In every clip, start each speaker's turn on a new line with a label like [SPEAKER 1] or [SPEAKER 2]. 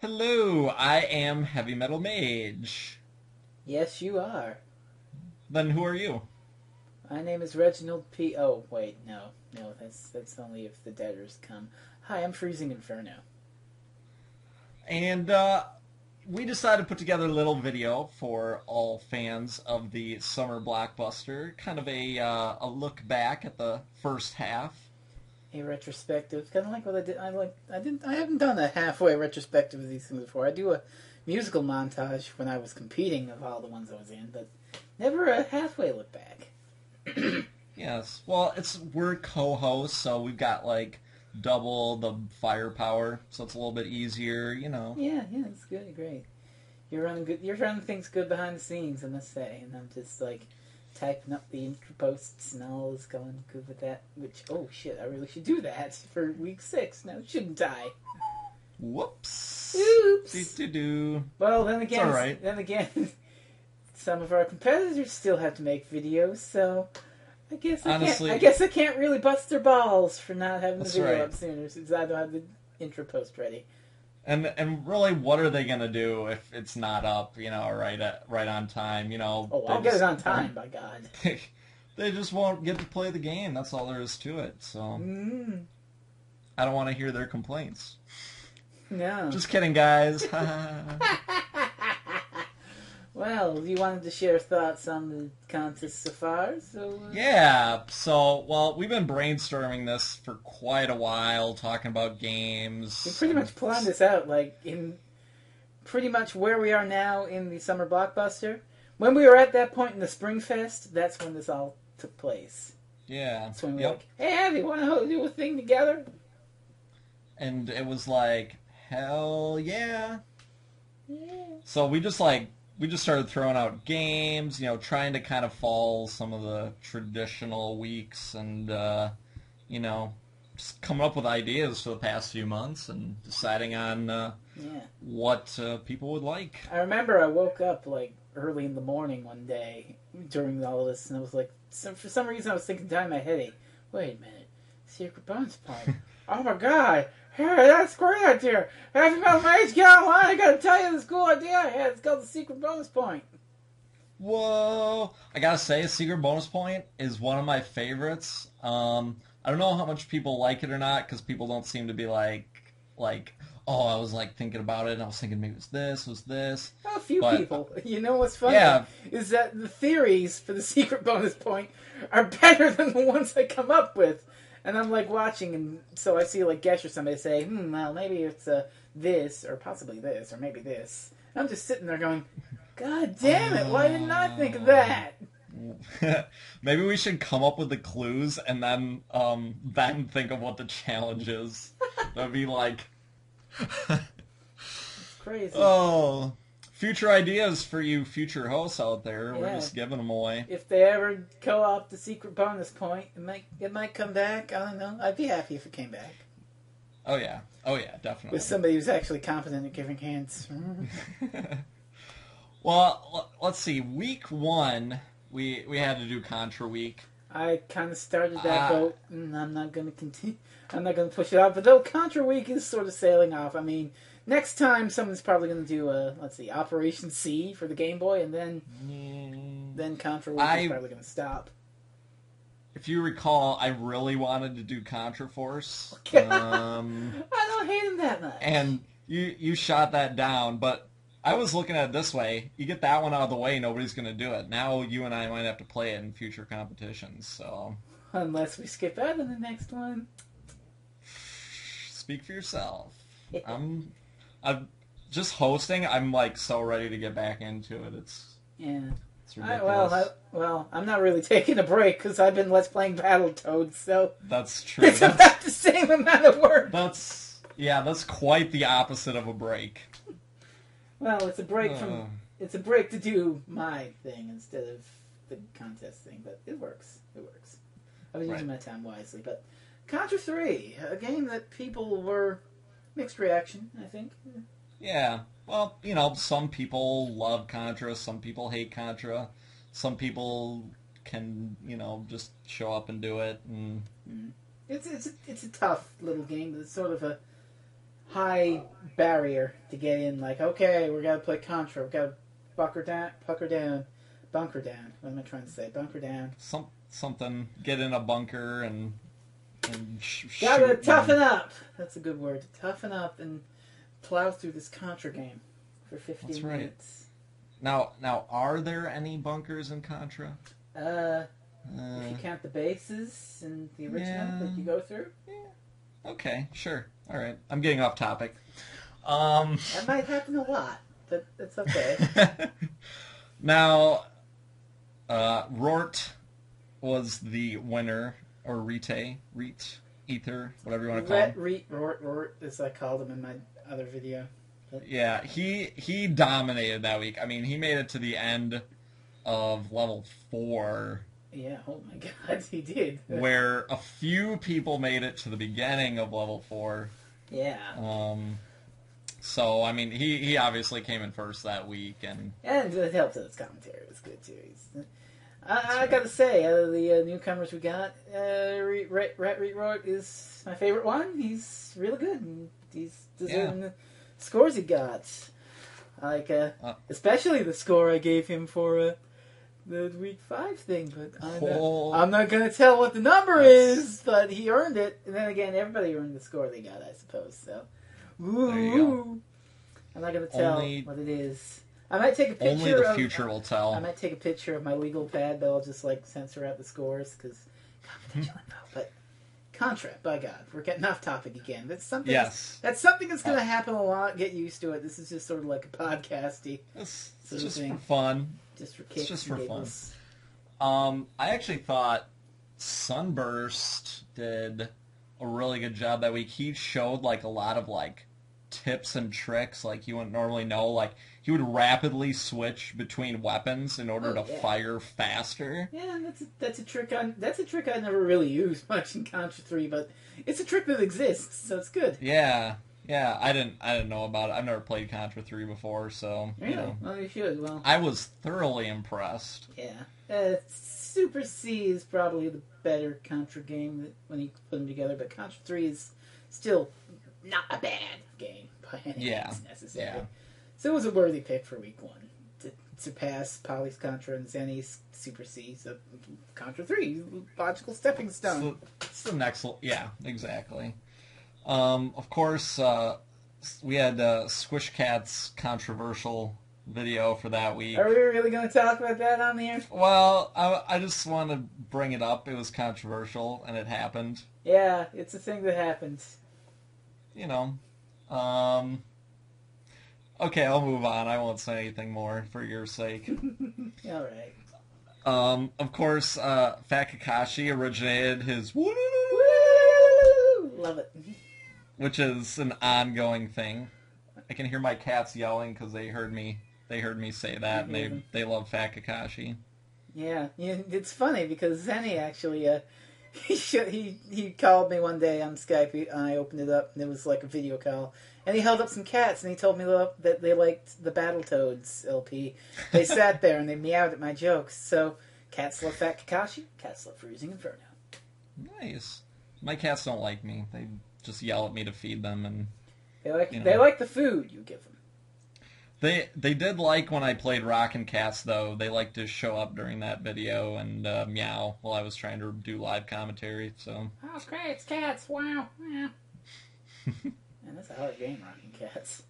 [SPEAKER 1] Hello, I am heavymetalmage.
[SPEAKER 2] Yes, you are.
[SPEAKER 1] Then who are you?
[SPEAKER 2] My name is Reginald P. Oh, wait, no. No, that's only if the debtors come. Hi, I'm FreezingInferno.
[SPEAKER 1] And we decided to put together a little video for all fans of the summer blockbuster, kind of a look back at the first half.
[SPEAKER 2] A retrospective. Kind of like what I did. I haven't done a halfway retrospective of these things before. I do a musical montage when I was competing of all the ones I was in, but never a halfway look back.
[SPEAKER 1] Yes, well, we're co-hosts, so we've got like double the firepower, so it's a little bit easier, you know.
[SPEAKER 2] Yeah, it's good, great. You're running good. You're running things good behind the scenes, I must say, and I'm just like typing up the intro posts and all is going good with that. Which, oh shit, I really should do that for week 6 now, shouldn't I?
[SPEAKER 1] Whoops.
[SPEAKER 2] Oops.
[SPEAKER 1] Do.
[SPEAKER 2] Well, then again,
[SPEAKER 1] it's all right.
[SPEAKER 2] Some of our competitors still have to make videos, so I guess
[SPEAKER 1] Honestly,
[SPEAKER 2] I can't really bust their balls for not having the video
[SPEAKER 1] right.
[SPEAKER 2] up sooner, since I don't have the intro post ready.
[SPEAKER 1] And really, what are they gonna do if it's not up? You know, right on time. You know.
[SPEAKER 2] Oh, I'll get it on time, by God.
[SPEAKER 1] They just won't get to play the game. That's all there is to it. So I don't want to hear their complaints.
[SPEAKER 2] No.
[SPEAKER 1] Just kidding, guys.
[SPEAKER 2] Well, you wanted to share thoughts on the contest so far, so...
[SPEAKER 1] Yeah, so, well, we've been brainstorming this for quite a while, talking about games.
[SPEAKER 2] We pretty much planned this out, like, in pretty much where we are now in the Summer Blockbuster. When we were at that point in the Spring Fest, that's when this all took place.
[SPEAKER 1] Yeah.
[SPEAKER 2] That's when we were like, hey, Abby, want to do a thing together?
[SPEAKER 1] And it was like, hell yeah.
[SPEAKER 2] Yeah.
[SPEAKER 1] So we just started throwing out games, you know, trying to kind of follow some of the traditional weeks and, you know, just coming up with ideas for the past few months and deciding on what people would like.
[SPEAKER 2] I remember I woke up, like, early in the morning one day during all of this, and I was like, for some reason I was thinking down my headache, wait a minute, secret bonus point. Oh my god! Hey, that's a great idea! heavymetalmage, get online! I gotta tell you this cool idea I had. It's called the secret bonus point.
[SPEAKER 1] Whoa! I gotta say, secret bonus point is one of my favorites. I don't know how much people like it or not, because people don't seem to be like, oh, I was like thinking about it, and I was thinking maybe it was this.
[SPEAKER 2] A few people. You know what's funny?
[SPEAKER 1] Yeah.
[SPEAKER 2] Is that the theories for the secret bonus point are better than the ones I come up with. And I'm like watching, and so I see like Gesh or somebody say, well, maybe it's this, or possibly this, or maybe this. And I'm just sitting there going, God damn it, why didn't I think of that?
[SPEAKER 1] Maybe we should come up with the clues and then think of what the challenge is. That'd be like...
[SPEAKER 2] It's crazy.
[SPEAKER 1] Oh... Future ideas for you future hosts out there. Yeah. We're just giving them away.
[SPEAKER 2] If they ever co-op the secret bonus point, it might come back. I don't know. I'd be happy if it came back.
[SPEAKER 1] Oh yeah, definitely.
[SPEAKER 2] With somebody who's actually competent at giving hints.
[SPEAKER 1] Well, let's see. Week 1, we had to do Contra Week.
[SPEAKER 2] I kind of started that boat, and I'm not going to continue. I'm not going to push it off. But though Contra Week is sort of sailing off, I mean... Next time, someone's probably going to do, let's see, Operation C for the Game Boy, and then Contra Week is probably going to stop.
[SPEAKER 1] If you recall, I really wanted to do Contra Force.
[SPEAKER 2] I don't hate him that much.
[SPEAKER 1] And you shot that down, but I was looking at it this way. You get that one out of the way, nobody's going to do it. Now you and I might have to play it in future competitions, so...
[SPEAKER 2] Unless we skip out on the next one.
[SPEAKER 1] Speak for yourself. I'm just hosting. I'm like so ready to get back into it. It's ridiculous.
[SPEAKER 2] Well, I'm not really taking a break because I've been playing Battletoads, so
[SPEAKER 1] that's true.
[SPEAKER 2] It's about the same amount of work.
[SPEAKER 1] That's quite the opposite of a break.
[SPEAKER 2] Well, it's a break it's a break to do my thing instead of the contest thing, but it works. I was using my time wisely, but Contra 3, a game that people were. Mixed reaction, I think.
[SPEAKER 1] Yeah. Well, you know, some people love Contra, some people hate Contra, some people can, you know, just show up and do it. And
[SPEAKER 2] It's a tough little game, but it's sort of a high barrier to get in. Like, okay, we got to play Contra. We got to bunker down. What am I trying to say? Bunker down.
[SPEAKER 1] Something. Get in a bunker and
[SPEAKER 2] gotta toughen up. That's a good word. Toughen up and plow through this Contra game for 15 minutes.
[SPEAKER 1] Now, are there any bunkers in Contra?
[SPEAKER 2] If you count the bases and the original that you go through.
[SPEAKER 1] Yeah. Okay, sure. All right. I'm getting off topic.
[SPEAKER 2] That might happen a lot, but it's okay.
[SPEAKER 1] Now, Rort was the winner, or Reet, Ether, whatever you want to call him.
[SPEAKER 2] Rort, as I called him in my other video. But...
[SPEAKER 1] Yeah, he dominated that week. I mean, he made it to the end of level 4.
[SPEAKER 2] Yeah, oh my god, he did.
[SPEAKER 1] Where a few people made it to the beginning of level 4.
[SPEAKER 2] Yeah.
[SPEAKER 1] So, I mean, he obviously came in first that week. And
[SPEAKER 2] it helped that his commentary was good, too. I gotta say, out of the newcomers we got, Rort is my favorite one. He's really good, and he's deserving the scores he got. Like, especially the score I gave him for the week 5 thing, but I'm not going to tell what the number is, but he earned it. And then again, everybody earned the score they got, I suppose. So,
[SPEAKER 1] there you go.
[SPEAKER 2] I'm not going to tell what it is. I might take a picture.
[SPEAKER 1] Only the future will tell.
[SPEAKER 2] I might take a picture of my legal pad, but I'll just censor out the scores because confidential info. But Contra, by God, we're getting off topic again. That's something.
[SPEAKER 1] Yes.
[SPEAKER 2] That's something that's going to happen a lot. Get used to it. This is just sort of like a podcasty.
[SPEAKER 1] It's just for fun.
[SPEAKER 2] Just for kicks.
[SPEAKER 1] It's just for
[SPEAKER 2] giggles.
[SPEAKER 1] fun. I actually thought Sunburst did a really good job that week. He showed a lot of tips and tricks you wouldn't normally know. He would rapidly switch between weapons in order to fire faster.
[SPEAKER 2] Yeah, that's a trick I never really used much in Contra 3, but it's a trick that exists, so it's good.
[SPEAKER 1] Yeah. Yeah, I didn't know about it. I've never played Contra 3 before, so
[SPEAKER 2] really? Well, you should. Well,
[SPEAKER 1] I was thoroughly impressed.
[SPEAKER 2] Yeah, Super C is probably the better Contra game when you put them together, but Contra 3 is still not a bad game by any means necessarily. Yeah. So it was a worthy pick for week 1 to surpass Poly's Contra and Zenny's Super C. So Contra 3, logical stepping stone.
[SPEAKER 1] So it's the next. Yeah, exactly. Of course, we had Squish Cat's controversial video for that week.
[SPEAKER 2] Are we really going to talk about that on the air?
[SPEAKER 1] Well, I just want to bring it up. It was controversial, and it happened.
[SPEAKER 2] Yeah, it's a thing that happens.
[SPEAKER 1] Okay, I'll move on. I won't say anything more for your sake.
[SPEAKER 2] All right.
[SPEAKER 1] Of course, Fat Kakashi originated his woo!
[SPEAKER 2] Love it.
[SPEAKER 1] Which is an ongoing thing. I can hear my cats yelling because they heard me say that, and they love Fat Kakashi.
[SPEAKER 2] Yeah, it's funny because Zenny actually he called me one day on Skype, and I opened it up, and it was like a video call, and he held up some cats, and he told me that they liked the Battletoads LP. They sat there and they meowed at my jokes. So cats love Fat Kakashi, cats love FreezingInferno.
[SPEAKER 1] Nice. My cats don't like me. They just yell at me to feed them, and
[SPEAKER 2] they like the food you give them.
[SPEAKER 1] They did like when I played Rockin' Cats, though. They liked to show up during that video and meow while I was trying to do live commentary. So.
[SPEAKER 2] Oh, great, it's cats! Wow, yeah. Man, that's a hard game, Rockin' Cats.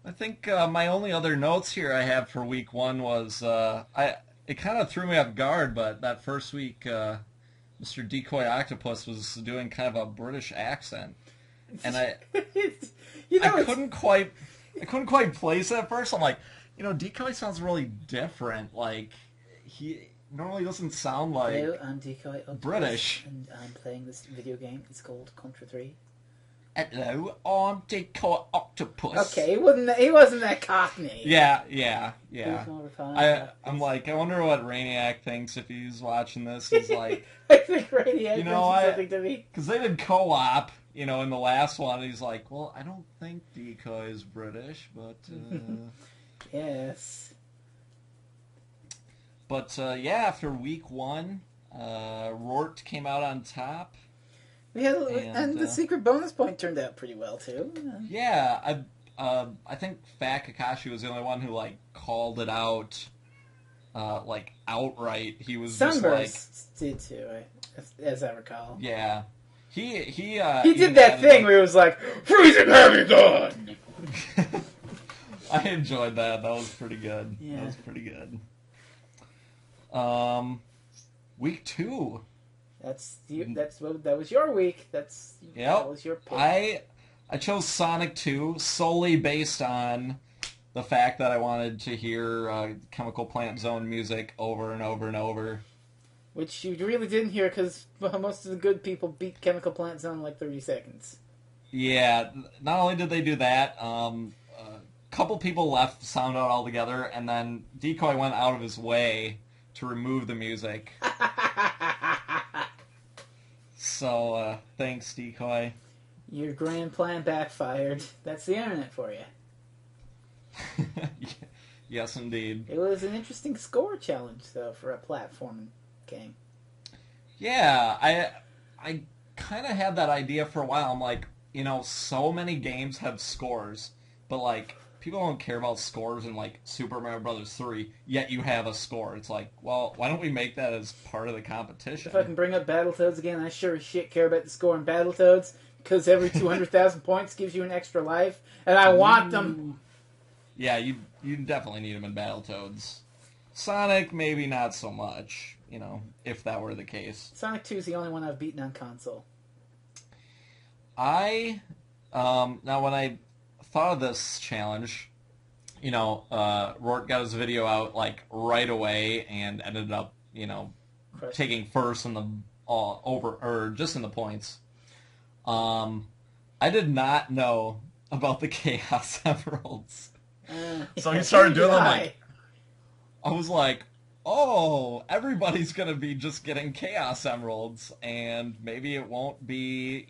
[SPEAKER 1] I think my only other notes here I have for week 1 was it kind of threw me off guard, but that first week, Mr. Decoy Octopus was doing kind of a British accent, and I couldn't quite place it at first. I'm like, Decoy sounds really different. He normally doesn't sound like.
[SPEAKER 2] Hello, I'm Decoy Octopus,
[SPEAKER 1] British,
[SPEAKER 2] and I'm playing this video game. It's called Contra 3.
[SPEAKER 1] Hello, I'm Decoy Octopus.
[SPEAKER 2] Okay, he wasn't that cockney.
[SPEAKER 1] Yeah. I'm like, I wonder what Rainiac thinks if he's watching this. He's like,
[SPEAKER 2] I think Rainiac mentioned something to me.
[SPEAKER 1] Because they did co-op, in the last one. He's like, well, I don't think Decoy is British, but...
[SPEAKER 2] Yes.
[SPEAKER 1] But, after week 1, Rort came out on top.
[SPEAKER 2] And the secret bonus point turned out pretty well too.
[SPEAKER 1] Yeah, I think Fat Kakashi was the only one who like called it out, like outright. He was
[SPEAKER 2] Sunburst did too, as I recall.
[SPEAKER 1] Yeah, he
[SPEAKER 2] did that thing where he was like, "Freezing heavy gun."
[SPEAKER 1] I enjoyed that. That was pretty good.
[SPEAKER 2] Yeah.
[SPEAKER 1] That was pretty good. Week 2.
[SPEAKER 2] That was your week. That was your pick.
[SPEAKER 1] I chose Sonic 2 solely based on the fact that I wanted to hear Chemical Plant Zone music over and over and over.
[SPEAKER 2] Which you really didn't hear because most of the good people beat Chemical Plant Zone in like 30 seconds.
[SPEAKER 1] Yeah, not only did they do that, couple people left the sound out altogether, and then Decoy went out of his way to remove the music. So, thanks, Decoy.
[SPEAKER 2] Your grand plan backfired. That's the internet for you.
[SPEAKER 1] Yes, indeed.
[SPEAKER 2] It was an interesting score challenge, though, for a platforming game.
[SPEAKER 1] Yeah, I kind of had that idea for a while. I'm like, so many games have scores, but, like, people don't care about scores in, like, Super Mario Bros. 3, yet you have a score. It's like, well, why don't we make that as part of the competition?
[SPEAKER 2] If I can bring up Battletoads again, I sure as shit care about the score in Battletoads, because every 200,000 points gives you an extra life, and I want them.
[SPEAKER 1] Yeah, you definitely need them in Battletoads. Sonic, maybe not so much, if that were the case.
[SPEAKER 2] Sonic 2 is the only one I've beaten on console.
[SPEAKER 1] Now when I thought of this challenge, Rourke got his video out like right away and ended up, taking first in the just in the points. I did not know about the Chaos Emeralds, so he started doing them. I was like, oh, everybody's gonna be just getting Chaos Emeralds, and maybe it won't be,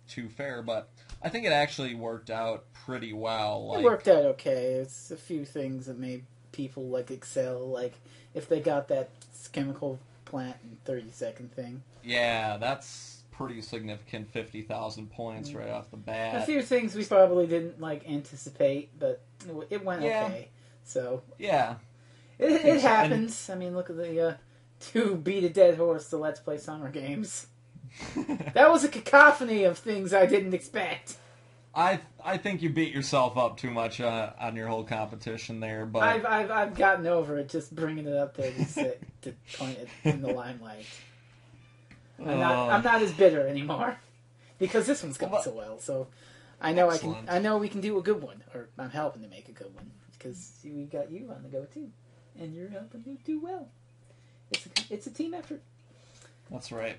[SPEAKER 1] too fair, but I think it actually worked out pretty well.
[SPEAKER 2] It worked out okay. It's a few things that made people excel, like if they got that chemical plant in 30-second thing.
[SPEAKER 1] Yeah, that's pretty significant. 50,000 points right off the bat.
[SPEAKER 2] A few things we probably didn't anticipate, but it went okay. So
[SPEAKER 1] yeah,
[SPEAKER 2] it happens. I mean, look at the two beat a dead horse to Let's Play Summer Games. That was a cacophony of things I didn't expect.
[SPEAKER 1] I think you beat yourself up too much on your whole competition there, but
[SPEAKER 2] I've gotten over it, just bringing it up there to point it in the limelight. I'm not as bitter anymore because this one's gone so well. So I know excellent. I know we can do a good one, or I'm helping to make a good one because we got you on the go too, and you're helping to do well. It's a team effort.
[SPEAKER 1] That's right.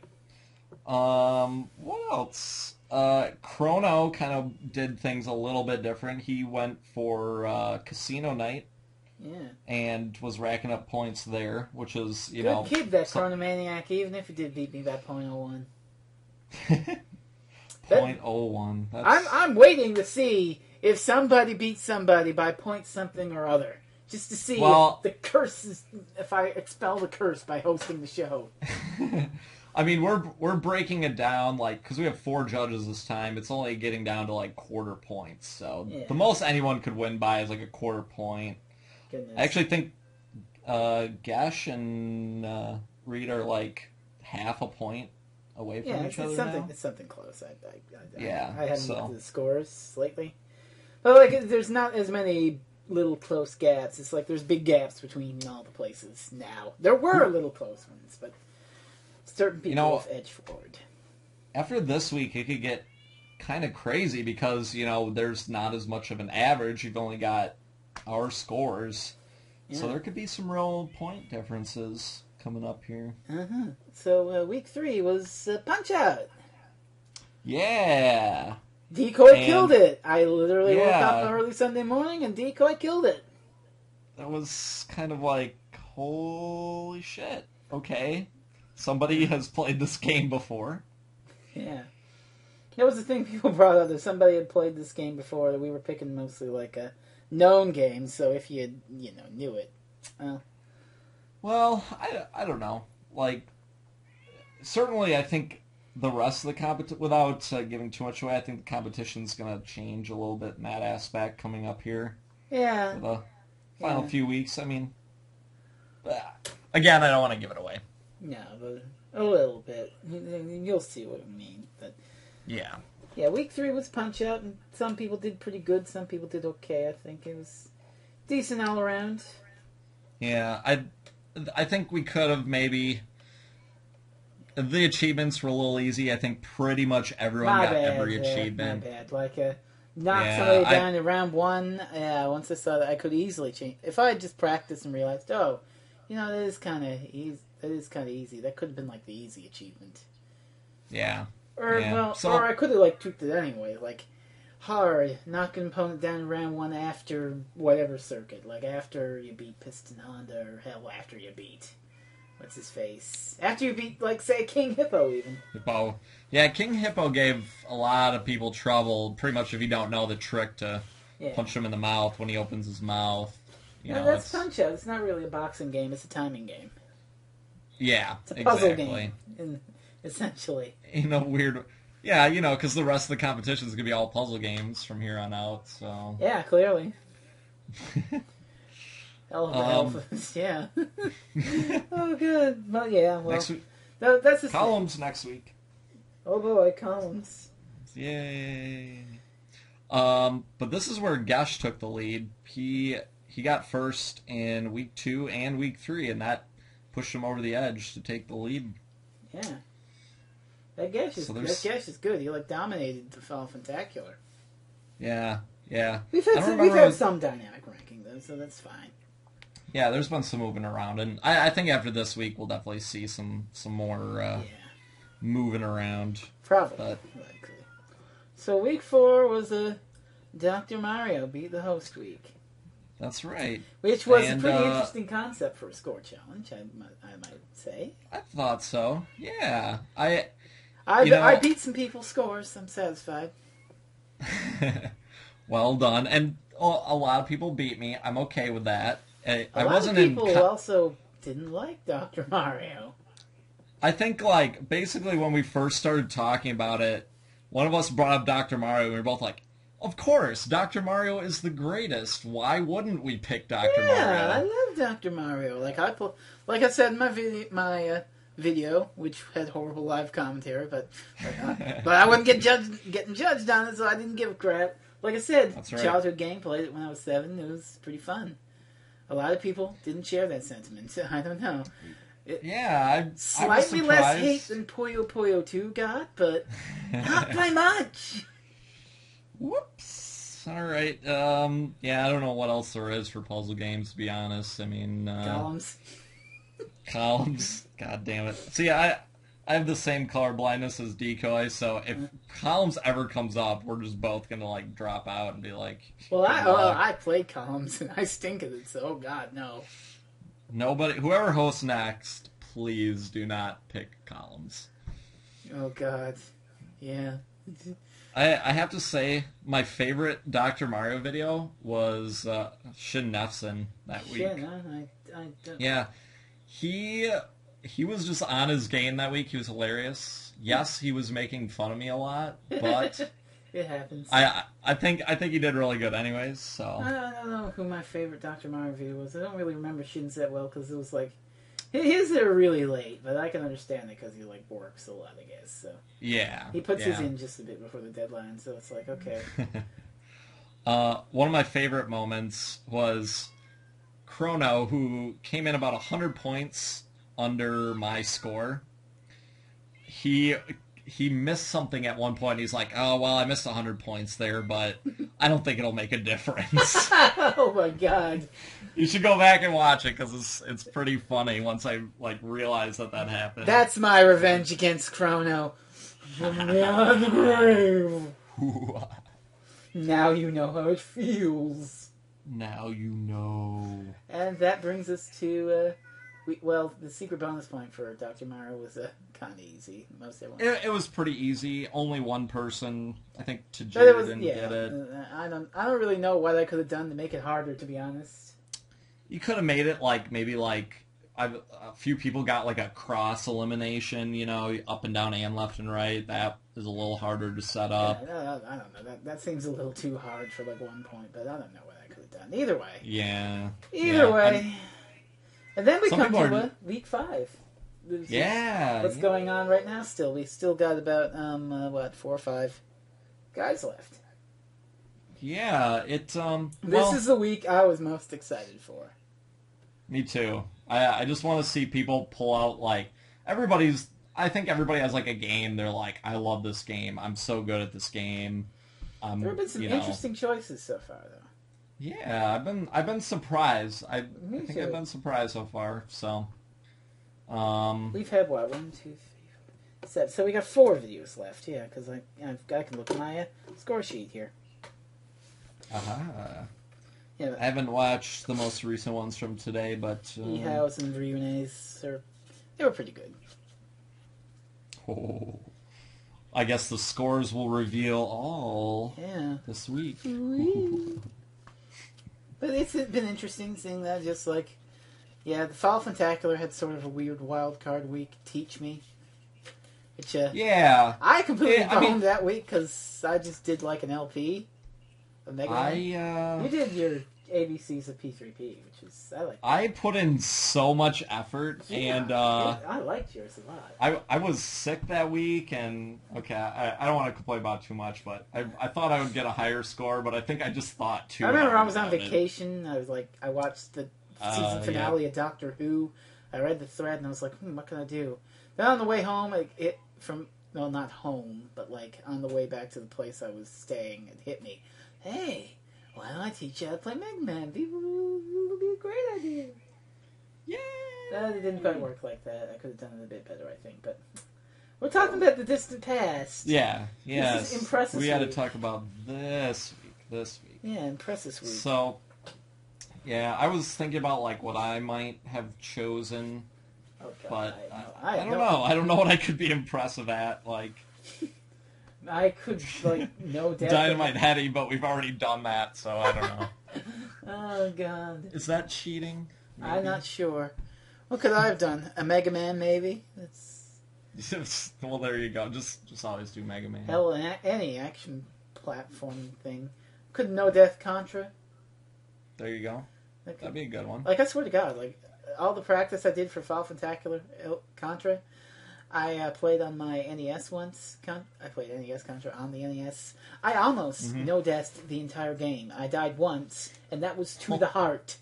[SPEAKER 1] What else? Chrono kind of did things a little bit different. He went for Casino Night.
[SPEAKER 2] Yeah. And
[SPEAKER 1] was racking up points there, which is,
[SPEAKER 2] Good kid, that Chronomaniac, even if he did beat me by .01.
[SPEAKER 1] 0.01.
[SPEAKER 2] I'm waiting to see if somebody beats somebody by point something or other. Just to see if I expel the curse by hosting the show.
[SPEAKER 1] I mean, we're breaking it down, because we have 4 judges this time, it's only getting down to, quarter points. So the most anyone could win by is, a quarter point.
[SPEAKER 2] Goodness.
[SPEAKER 1] I actually think Gash and Reed are, half a point away from each other now.
[SPEAKER 2] It's something close. I haven't looked at the scores lately. But, there's not as many little close gaps. It's there's big gaps between all the places now. There were little close ones, but certain people have edged forward.
[SPEAKER 1] After this week, it could get kind of crazy because, there's not as much of an average. You've only got our scores. Yeah. So there could be some real point differences coming up here.
[SPEAKER 2] Uh-huh. So week 3 was Punch-Out!
[SPEAKER 1] Yeah!
[SPEAKER 2] Decoy killed it! I literally woke up early Sunday morning and Decoy killed it!
[SPEAKER 1] That was kind of holy shit. Okay. Somebody has played this game before.
[SPEAKER 2] Yeah. That was the thing people brought up, that somebody had played this game before, that we were picking mostly a known game, so if you knew it.
[SPEAKER 1] Well, I don't know. Certainly I think the rest of the without giving too much away, I think the competition's going to change a little bit in that aspect coming up here.
[SPEAKER 2] Yeah.
[SPEAKER 1] For the final few weeks. I mean, again, I don't want to give it away.
[SPEAKER 2] No, but a little bit. You'll see what I mean. But
[SPEAKER 1] yeah.
[SPEAKER 2] Yeah, week 3 was Punch-Out, and some people did pretty good, some people did okay. I think it was decent all around.
[SPEAKER 1] Yeah, I think we could have maybe... The achievements were a little easy. I think pretty much everyone got every achievement.
[SPEAKER 2] My bad. Like, knock somebody down in round 1. Yeah, once I saw that, I could easily change. If I had just practiced and realized, that is kind of easy. That could have been like the easy achievement.
[SPEAKER 1] Yeah.
[SPEAKER 2] Or I could have tweaked it anyway. Like, hard, knock an opponent down in round 1 after whatever circuit. Like after you beat Piston Honda, or hell, after you beat what's his face? After you beat, say, King Hippo, even.
[SPEAKER 1] Hippo. Yeah, King Hippo gave a lot of people trouble, pretty much if you don't know the trick to punch him in the mouth when he opens his mouth.
[SPEAKER 2] That's Punch-Out. It's not really a boxing game. It's a timing game.
[SPEAKER 1] Yeah,
[SPEAKER 2] it's a puzzle game, essentially.
[SPEAKER 1] In a weird... Yeah, because the rest of the competition is going to be all puzzle games from here on out, so...
[SPEAKER 2] Yeah, clearly. Elephants, yeah. Oh, good. Well, yeah, well...
[SPEAKER 1] Next week,
[SPEAKER 2] that's the
[SPEAKER 1] columns next week.
[SPEAKER 2] Oh, boy, columns.
[SPEAKER 1] Yay. But this is where Gesh took the lead. He got first in week 2 and week 3, and that pushed him over the edge to take the lead.
[SPEAKER 2] Yeah. That Gesh is good. He, dominated the Fall Fantacular.
[SPEAKER 1] Yeah, yeah.
[SPEAKER 2] We've had some dynamic ranking, though, so that's fine.
[SPEAKER 1] Yeah, there's been some moving around, and I think after this week we'll definitely see some more moving around.
[SPEAKER 2] Probably. Likely. So week 4 was a Dr. Mario beat the host week.
[SPEAKER 1] That's right.
[SPEAKER 2] Which was a pretty interesting concept for a score challenge, I might say.
[SPEAKER 1] I thought so. Yeah. I
[SPEAKER 2] beat some people's scores. I'm satisfied.
[SPEAKER 1] Well done. And a lot of people beat me. I'm okay with that.
[SPEAKER 2] A lot of people also didn't like Dr. Mario.
[SPEAKER 1] I think, basically when we first started talking about it, one of us brought up Dr. Mario, and we were both like, of course, Dr. Mario is the greatest. Why wouldn't we pick Dr. Mario?
[SPEAKER 2] Yeah, I love Dr. Mario. Like I said in my video, which had horrible live commentary, but I wasn't getting judged on it, so I didn't give a crap. Like I said,
[SPEAKER 1] that's right.
[SPEAKER 2] Childhood game, played it when I was 7. It was pretty fun. A lot of people didn't share that sentiment. I don't know. Slightly less hate than Puyo Puyo 2 got, but not by much.
[SPEAKER 1] Whoops. All right. Yeah, I don't know what else there is for puzzle games, to be honest. I mean...
[SPEAKER 2] columns.
[SPEAKER 1] Columns. God damn it. See, I have the same color blindness as Decoy, so if columns ever comes up, we're just both going to, drop out and be like...
[SPEAKER 2] Well, I played columns, and I stink at it, so, oh, God, no.
[SPEAKER 1] Nobody... Whoever hosts next, please do not pick columns.
[SPEAKER 2] Oh, God. Yeah.
[SPEAKER 1] I have to say, my favorite Dr. Mario video was Shin Nefson that week.
[SPEAKER 2] I don't...
[SPEAKER 1] Yeah. He was just on his game that week. He was hilarious. Yes, he was making fun of me a lot, but...
[SPEAKER 2] It happens.
[SPEAKER 1] I think he did really good anyways, so...
[SPEAKER 2] I don't know who my favorite Dr. Mario video was. I don't really remember Shin's that well, because it was his are really late, but I can understand it because he works a lot, I guess. So
[SPEAKER 1] yeah,
[SPEAKER 2] he puts his in just a bit before the deadline, so it's okay.
[SPEAKER 1] One of my favorite moments was Chrono, who came in about 100 points under my score. He missed something at one point. He's like, "Oh well, I missed 100 points there, but I don't think it'll make a difference."
[SPEAKER 2] Oh my God!
[SPEAKER 1] You should go back and watch it because it's pretty funny once I realized that happened.
[SPEAKER 2] That's my revenge against Chrono. From beyond the grave. Now you know how it feels.
[SPEAKER 1] Now you know.
[SPEAKER 2] And that brings us to the secret bonus point for Dr. Mario was kind of easy. Most everyone.
[SPEAKER 1] It was pretty easy. Only one person, I think, didn't get it.
[SPEAKER 2] I don't really know what I could have done to make it harder. To be honest,
[SPEAKER 1] you could have made it maybe a few people got like a cross elimination, you know, up and down and left and right. That is a little harder to set up.
[SPEAKER 2] Yeah, I don't know. That seems a little too hard for like 1 point, but I don't know what I could have done. Either way.
[SPEAKER 1] Yeah.
[SPEAKER 2] Either way. And then we come to week 5. What's going on right now still? We still got about, 4 or 5 guys left.
[SPEAKER 1] Yeah,
[SPEAKER 2] This is the week I was most excited for.
[SPEAKER 1] Me too. I just want to see people pull out, like, I think everybody has, like, a game. They're like, I love this game. I'm so good at this game.
[SPEAKER 2] There have been some interesting choices so far, though.
[SPEAKER 1] Yeah, I've been surprised. I think I've been surprised so far, so.
[SPEAKER 2] We've had, 1, 2, 3, 4, 7. So we got 4 videos left, yeah, because I can look at my score sheet here.
[SPEAKER 1] Aha.
[SPEAKER 2] Yeah,
[SPEAKER 1] I haven't watched the most recent ones from today, but...
[SPEAKER 2] E-House and Renee's, they were pretty good.
[SPEAKER 1] Oh. I guess the scores will reveal all this week.
[SPEAKER 2] But it's been interesting seeing that, just like... Yeah, the Fall Fantacular had sort of a weird wild card week, Teach Me. Which, I completely bombed that week because I just did like an LP. You did your ABCs of P3P, which is I like.
[SPEAKER 1] I put in so much effort, and
[SPEAKER 2] I liked yours a lot.
[SPEAKER 1] I was sick that week, and I don't want to complain about it too much, but I thought I would get a higher score, but I think I just thought too.
[SPEAKER 2] I remember I was on vacation. I watched the season finale of Doctor Who. I read the thread, and I was like, what can I do? Then on the way home, not home, but like on the way back to the place I was staying, it hit me. Hey, why don't I teach you how to play Mega Man? It'll be a great idea. Yeah. It didn't quite work like that. I could have done it a bit better, I think. But we're talking about the distant past.
[SPEAKER 1] Yeah.
[SPEAKER 2] This is Impressive
[SPEAKER 1] We had to talk about this week.
[SPEAKER 2] Yeah, Impressive week.
[SPEAKER 1] So, yeah, I was thinking about like what I might have chosen, but I don't know. I don't know what I could be impressive at. Like.
[SPEAKER 2] I could, no doubt.
[SPEAKER 1] Dynamite Heady, but we've already done that, so I don't know.
[SPEAKER 2] Oh, God.
[SPEAKER 1] Is that cheating? Maybe?
[SPEAKER 2] I'm not sure. What could I have done? A Mega Man, maybe?
[SPEAKER 1] Well, there you go. Just always do Mega Man.
[SPEAKER 2] Hell, any action platform thing. Could No Death Contra.
[SPEAKER 1] There you go. That'd be a good one.
[SPEAKER 2] I swear to God, all the practice I did for Fall Fantacular Contra... I played on my NES once. I played NES Contra on the NES. I almost no-death'd the entire game. I died once, and that was to the heart.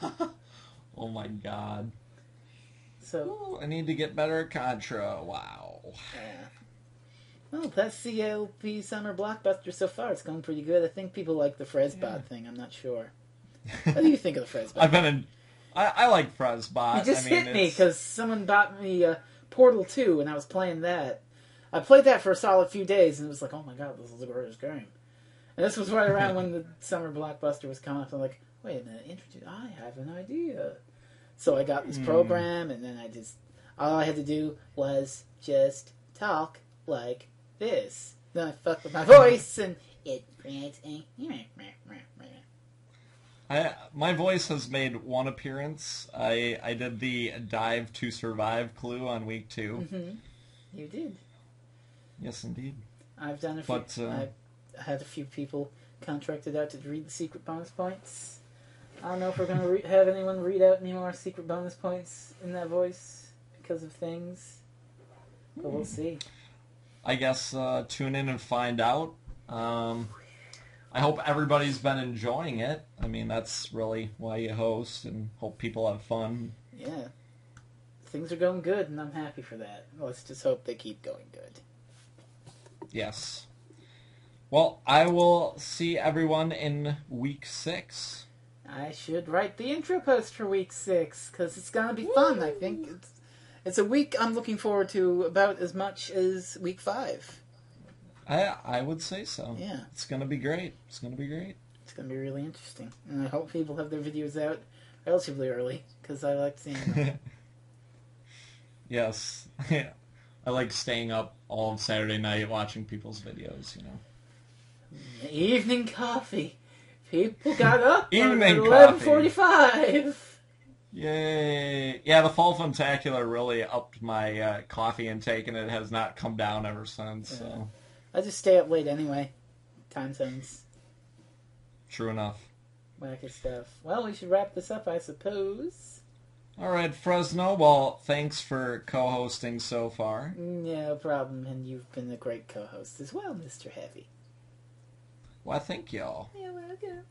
[SPEAKER 1] Oh my God.
[SPEAKER 2] So
[SPEAKER 1] I need to get better at Contra. Wow.
[SPEAKER 2] Yeah. Well, that's the LP Summer Blockbuster so far. It's going pretty good. I think people like the Frezbot thing. I'm not sure. What do you think of the Frezbot?
[SPEAKER 1] I like Frezbot.
[SPEAKER 2] You just hit me because someone bought me Portal 2 and I was playing that. I played that for a solid few days and it was like, oh my God, this is the greatest game. And this was right around when the Summer Blockbuster was coming up. I'm like, wait a minute, I have an idea. So I got this program and then all I had to do was just talk like this. Then I fucked with my voice and it creates a...
[SPEAKER 1] My voice has made one appearance. I did the Dive to Survive clue on week 2.
[SPEAKER 2] Mm-hmm. You did.
[SPEAKER 1] Yes, indeed.
[SPEAKER 2] I've done a few. I had a few people contracted out to read the secret bonus points. I don't know if we're going to have anyone read out any more secret bonus points in that voice because of things. But we'll see.
[SPEAKER 1] I guess tune in and find out. I hope everybody's been enjoying it. I mean, that's really why you host, and hope people have fun.
[SPEAKER 2] Yeah. Things are going good, and I'm happy for that. Let's just hope they keep going good.
[SPEAKER 1] Yes. Well, I will see everyone in week 6.
[SPEAKER 2] I should write the intro post for week 6, because it's going to be fun, I think. It's a week I'm looking forward to about as much as week 5.
[SPEAKER 1] I would say so.
[SPEAKER 2] Yeah.
[SPEAKER 1] It's going to be great. It's going to be great.
[SPEAKER 2] It's going to be really interesting. And I hope people have their videos out relatively early, because I like seeing them.
[SPEAKER 1] Yes. I like staying up all of Saturday night watching people's videos, you know.
[SPEAKER 2] Evening coffee. People got up at
[SPEAKER 1] Evening
[SPEAKER 2] 11:45.
[SPEAKER 1] Yay! Yeah, the Fall Funtacular really upped my coffee intake, and it has not come down ever since. So.
[SPEAKER 2] I just stay up late anyway. Time zones.
[SPEAKER 1] True enough.
[SPEAKER 2] Wacky stuff. Well, we should wrap this up, I suppose.
[SPEAKER 1] All right, Fresno. Well, thanks for co-hosting so far.
[SPEAKER 2] No problem, and you've been a great co-host as well, Mr. Heavy.
[SPEAKER 1] Well, thank y'all.
[SPEAKER 2] You're welcome.